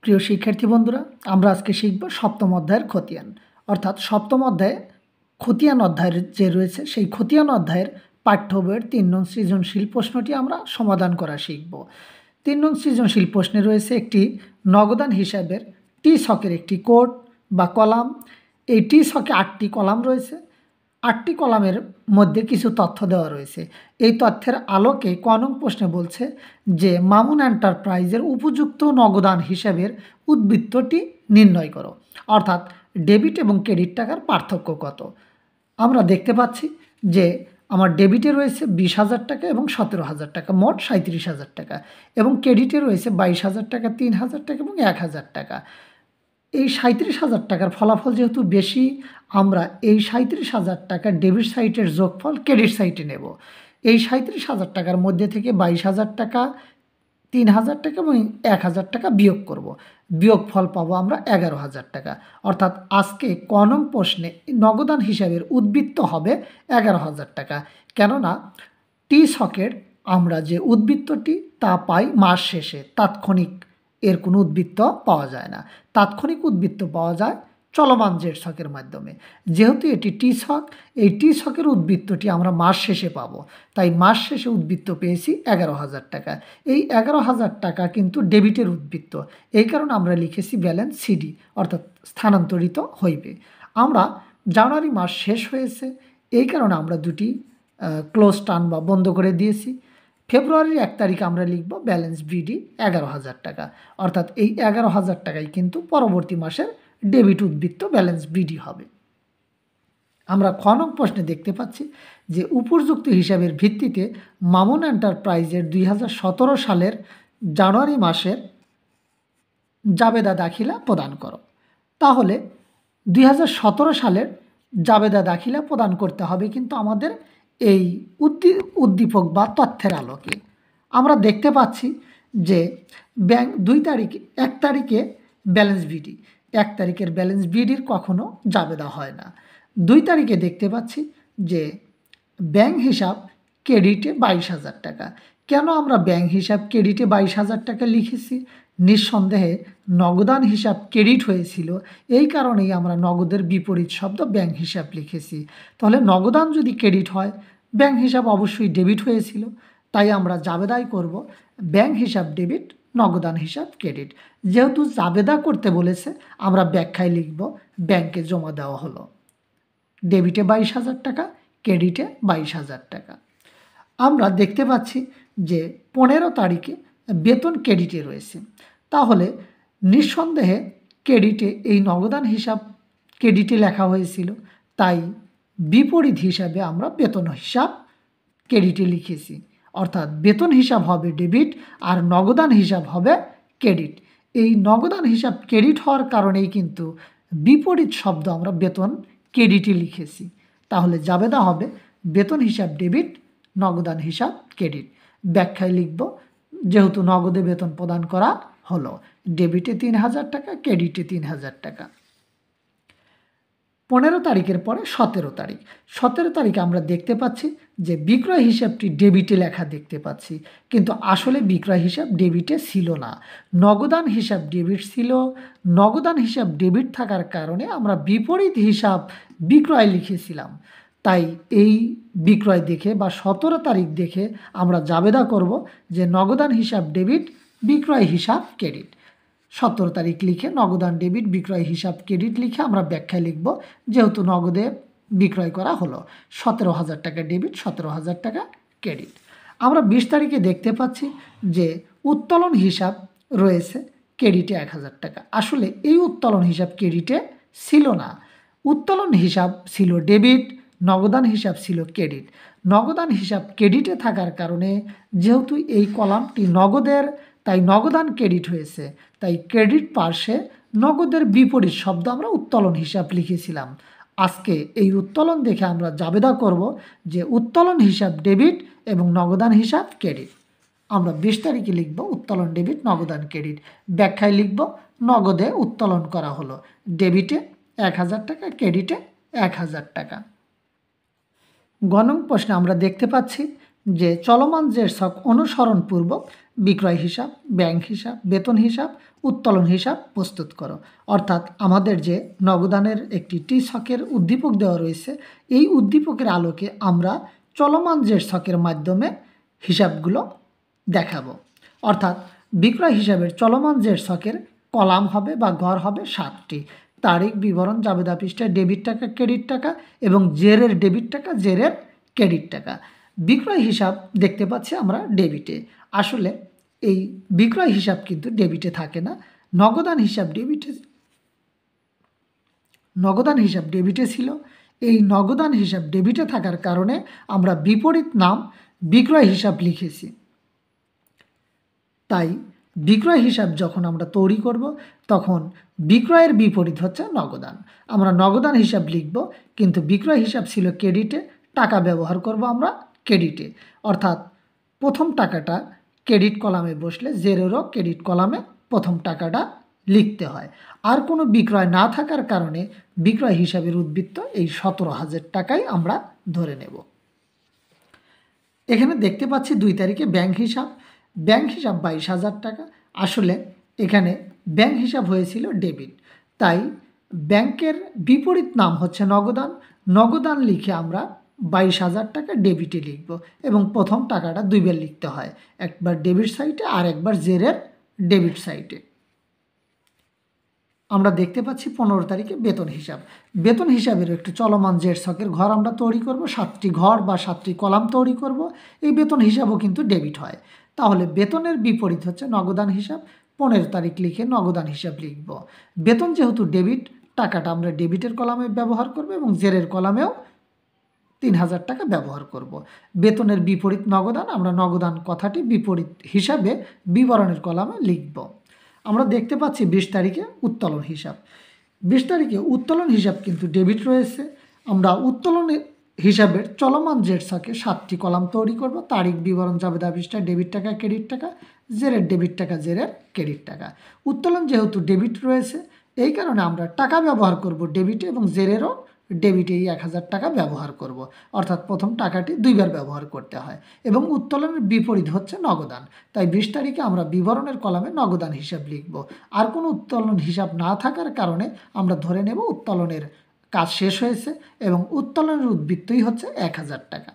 প্রিয় শিক্ষার্থী বন্ধুরা, আমরা আজকে শিখব সপ্তম অধ্যায়ের খতিয়ান। অর্থাৎ সপ্তম অধ্যায়ে খতিয়ান অধ্যায়ের যে রয়েছে সেই খতিয়ান অধ্যায়ের পাঠ্য বইয়ের ৩ নং সৃজনশীল প্রশ্নটি আমরা সমাধান করা শিখব। ৩ নং সৃজনশীল প্রশ্নে রয়েছে একটি নগদান হিসাবের টি ছকের একটি কোড বা কলাম। এই টি ছকে ৮টি কলাম রয়েছে। ৮টি কলামের মধ্যে কিছু তথ্য দেওয়া রয়েছে। এই তথ্যের আলোকে ক নং প্রশ্নে বলছে যে মামুন এন্টারপ্রাইজের উপযুক্ত নগদান হিসাবের উদ্বৃত্তটি নির্ণয় করো। অর্থাৎ ডেবিট এবং ক্রেডিট টাকার পার্থক্য কত। আমরা দেখতে পাচ্ছি যে আমার ডেবিটে রয়েছে ২০,০০০ টাকা এবং ১৭,০০০ টাকা, মোট ৩৭,০০০ টাকা, এবং ক্রেডিটে রয়েছে ২২,০০০ টাকা, ৩,০০০ টাকা এবং ১,০০০ টাকা। এই ৩৭,০০০ টাকার ফলাফল যেহেতু বেশি, আমরা এই ৩৭,০০০ টাকা ডেবিট সাইটের যোগফল ক্রেডিট সাইটে নেব। এই ৩৭,০০০ টাকার মধ্যে থেকে ২২,০০০ টাকা, ৩,০০০ টাকা এবং ১,০০০ টাকা বিয়োগ করব। বিয়োগফল পাবো আমরা ১১,০০০ টাকা। অর্থাৎ আজকে ক নং প্রশ্নে নগদান হিসাবের উদ্বৃত্ত হবে ১১,০০০ টাকা। কেননা টি ছকের আমরা যে উদ্বৃত্তটি তা পাই মাস শেষে, তাৎক্ষণিক এর কোনো উদ্বৃত্ত পাওয়া যায় না। তাৎক্ষণিক উদ্বৃত্ত পাওয়া যায় চলমান জেড ছকের মাধ্যমে। যেহেতু এটি টি ছক, এই টি ছকের উদ্বৃত্তটি আমরা মাস শেষে পাবো, তাই মাস শেষে উদ্বৃত্ত পেয়েছি ১১,০০০ টাকা। এই ১১,০০০ টাকা কিন্তু ডেবিটের উদ্বৃত্ত, এই কারণে আমরা লিখেছি ব্যালেন্স সিডি, অর্থাৎ স্থানান্তরিত হইবে। আমরা জানুয়ারি মাস শেষ হয়েছে, এই কারণে আমরা দুটি ক্লোজ টার্ন বা বন্ধ করে দিয়েছি। ফেব্রুয়ারির ১ তারিখে আমরা লিখব ব্যালেন্স বিডি ১১,০০০ টাকা। অর্থাৎ এই ১১,০০০ টাকাই কিন্তু পরবর্তী মাসের ডেবিট উদ্বৃত্ত ব্যালেন্স বিডি হবে। আমরা খ নং প্রশ্নে দেখতে পাচ্ছি যে উপর্যুক্ত হিসাবের ভিত্তিতে মামুন এন্টারপ্রাইজের ২০১৭ সালের জানুয়ারি মাসের জাবেদা দাখিলা প্রদান করো। তাহলে ২০১৭ সালের জাবেদা দাখিলা প্রদান করতে হবে কিন্তু আমাদের এই উদ্দীপক বা তথ্যের আলোকে। আমরা দেখতে পাচ্ছি যে ব্যাংক ১ তারিখে ব্যালেন্স বিডি, ১ তারিখের ব্যালেন্স বিডির কখনো জাবেদা হয় না। ২ তারিখে দেখতে পাচ্ছি যে ব্যাংক হিসাব ক্রেডিটে ২২,০০০ টাকা। কেন আমরা ব্যাংক হিসাব ক্রেডিটে ২২,০০০ টাকা লিখেছি? নিঃসন্দেহে নগদান হিসাব ক্রেডিট হয়েছিল, এই কারণেই আমরা নগদের বিপরীত শব্দ ব্যাংক হিসাব লিখেছি। তাহলে নগদান যদি ক্রেডিট হয়, ব্যাংক হিসাব অবশ্যই ডেবিট হয়েছিল, তাই আমরা জাবেদাই করব ব্যাংক হিসাব ডেবিট, নগদান হিসাব ক্রেডিট। যেহেতু জাবেদা করতে বলেছে, আমরা ব্যাখ্যায় লিখব ব্যাংকে জমা দেওয়া হলো ডেবিটে ২২,০০০ টাকা, ক্রেডিটে ২২,০০০ টাকা। আমরা দেখতে পাচ্ছি যে ১৫ তারিখে বেতন ক্রেডিটে রয়েছে, তাহলে নিঃসন্দেহে ক্রেডিটে এই নগদান হিসাব ক্রেডিটে লেখা হয়েছিল, তাই বিপরীত হিসাবে আমরা বেতন হিসাব ক্রেডিটে লিখেছি। অর্থাৎ বেতন হিসাব হবে ডেবিট আর নগদান হিসাব হবে ক্রেডিট। এই নগদান হিসাব ক্রেডিট হওয়ার কারণেই কিন্তু বিপরীত শব্দ আমরা বেতন ক্রেডিটে লিখেছি। তাহলে জাবেদা হবে বেতন হিসাব ডেবিট, নগদান হিসাব ক্রেডিট। ব্যাখ্যায় লিখব যেহেতু নগদে বেতন প্রদান করা হলো, ডেবিটে ৩,০০০ টাকা, ক্রেডিটে ৩,০০০ টাকা। ১৫ তারিখের পরে ১৭ তারিখ। ১৭ তারিখে আমরা দেখতে পাচ্ছি যে বিক্রয় হিসাবটি ডেবিটে লেখা দেখতে পাচ্ছি, কিন্তু আসলে বিক্রয় হিসাব ডেবিটে ছিল না, নগদান হিসাব ডেবিট ছিল। নগদান হিসাব ডেবিট থাকার কারণে আমরা বিপরীত হিসাব বিক্রয় লিখেছিলাম। তাই এই বিক্রয় দেখে বা ১৭ তারিখ দেখে আমরা জাবেদা করব যে নগদান হিসাব ডেবিট, বিক্রয় হিসাব ক্রেডিট। ১৭ তারিখ লিখে নগদান ডেবিট, বিক্রয় হিসাব ক্রেডিট লিখে আমরা ব্যাখ্যায় লিখব যেহেতু নগদে বিক্রয় করা হলো ১৭,০০০ টাকা ডেবিট, ১৭,০০০ টাকা ক্রেডিট। আমরা ২০ তারিখে দেখতে পাচ্ছি যে উত্তোলন হিসাব রয়েছে ক্রেডিটে ১,০০০ টাকা। আসলে এই উত্তোলন হিসাব ক্রেডিটে ছিল না, উত্তোলন হিসাব ছিল ডেবিট, নগদান হিসাব ছিল ক্রেডিট। নগদান হিসাব ক্রেডিটে থাকার কারণে যেহেতু এই কলামটি নগদের, তাই নগদান ক্রেডিট হয়েছে, তাই ক্রেডিট পার্শ্বে নগদের বিপরীত শব্দ আমরা উত্তোলন হিসাব লিখেছিলাম। আজকে এই উত্তোলন দেখে আমরা জাবেদা করব যে উত্তোলন হিসাব ডেবিট এবং নগদান হিসাব ক্রেডিট। আমরা ২০ তারিখে লিখব উত্তোলন ডেবিট, নগদান ক্রেডিট। ব্যাখ্যায় লিখব নগদে উত্তোলন করা হলো, ডেবিটে ১,০০০ টাকা, ক্রেডিটে ১,০০০ টাকা। গ নং প্রশ্নে আমরা দেখতে পাচ্ছি যে চলমান জেড ছক অনুসরণপূর্বক বিক্রয় হিসাব, ব্যাংক হিসাব, বেতন হিসাব, উত্তোলন হিসাব প্রস্তুত করো। অর্থাৎ আমাদের যে নগদানের একটি টি ছকের উদ্দীপক দেওয়া রয়েছে, এই উদ্দীপকের আলোকে আমরা চলমান জের ছকের মাধ্যমে হিসাবগুলো দেখাবো। অর্থাৎ বিক্রয় হিসাবের চলমান জের ছকের কলাম হবে বা ঘর হবে 7টি। তারিখ, বিবরণ, জাবেদা পৃষ্ঠায় ডেবিট টাকা, ক্রেডিট টাকা এবং জেরের ডেবিট টাকা, জেরের ক্রেডিট টাকা। বিক্রয় হিসাব দেখতে পাচ্ছি আমরা ডেবিটে। আসলে এই বিক্রয় হিসাব কিন্তু ডেবিটে থাকে না, নগদান হিসাব ডেবিটে ছিল। এই নগদান হিসাব ডেবিটে থাকার কারণে আমরা বিপরীত নাম বিক্রয় হিসাব লিখেছি। তাই বিক্রয় হিসাব যখন আমরা তৈরি করব তখন বিক্রয়ের বিপরীত হচ্ছে নগদান। আমরা নগদান হিসাব লিখব, কিন্তু বিক্রয় হিসাব ছিল ক্রেডিটে, টাকা ব্যবহার করব আমরা ক্রেডিটে। অর্থাৎ প্রথম টাকাটা ক্রেডিট কলামে বসলে জেরেরও ক্রেডিট কলামে প্রথম টাকাটা লিখতে হয়। আর কোনো বিক্রয় না থাকার কারণে বিক্রয় হিসাবের উদ্বৃত্ত এই 17,000 টাকাই আমরা ধরে নেব। এখানে দেখতে পাচ্ছি 2 তারিখে ব্যাংক হিসাব 22,000 টাকা। আসলে এখানে ব্যাংক হিসাব হয়েছিল ডেবিট, তাই ব্যাংকের বিপরীত নাম হচ্ছে নগদান। নগদান লিখে আমরা 22,000 টাকা ডেবিটে লিখব এবং প্রথম টাকাটা 2 বার লিখতে হয়, একবার ডেবিট সাইডে আর একবার জেরের ডেবিট সাইডে। আমরা দেখতে পাচ্ছি 15 তারিখে বেতন হিসাব। বেতন হিসাবের একটু চলমান জের ছকের ঘর আমরা তৈরি করব, 7টি ঘর বা 7টি কলাম তৈরি করব। এই বেতন হিসাবও কিন্তু ডেবিট হয়। তাহলে বেতনের বিপরীত হচ্ছে নগদান হিসাব। 15 তারিখ লিখে নগদান হিসাব লিখব। বেতন যেহেতু ডেবিট, টাকাটা আমরা ডেবিটের কলামে ব্যবহার করব এবং জেরের কলামেও 3,000 টাকা ব্যবহার করব। বেতনের বিপরীত নগদান, আমরা নগদান কথাটি বিপরীত হিসাবে বিবরণের কলামে লিখব। আমরা দেখতে পাচ্ছি 20 তারিখে উত্তোলন হিসাব। 20 তারিখে উত্তোলন হিসাব কিন্তু ডেবিট রয়েছে। আমরা উত্তোলন হিসাবের চলমান জের ছকে 7টি কলাম তৈরি করব। তারিখ, বিবরণ, জাবেদা পৃষ্ঠায় ডেবিট টাকা, ক্রেডিট টাকা, জেরের ডেবিট টাকা, জেরের ক্রেডিট টাকা। উত্তোলন যেহেতু ডেবিট রয়েছে, এই কারণে আমরা টাকা ব্যবহার করব ডেবিটে এবং জেরেরও ডেবিটে 1,000 টাকা ব্যবহার করব। অর্থাৎ প্রথম টাকাটি 2 বার ব্যবহার করতে হয় এবং উত্তোলনের বিপরীত হচ্ছে নগদান। তাই 20 তারিখে আমরা বিবরণের কলামে নগদান হিসাব লিখব। আর কোনো উত্তোলন হিসাব না থাকার কারণে আমরা ধরে নেব উত্তোলনের কাজ শেষ হয়েছে এবং উত্তোলনের উদ্বৃত্তই হচ্ছে 1,000 টাকা।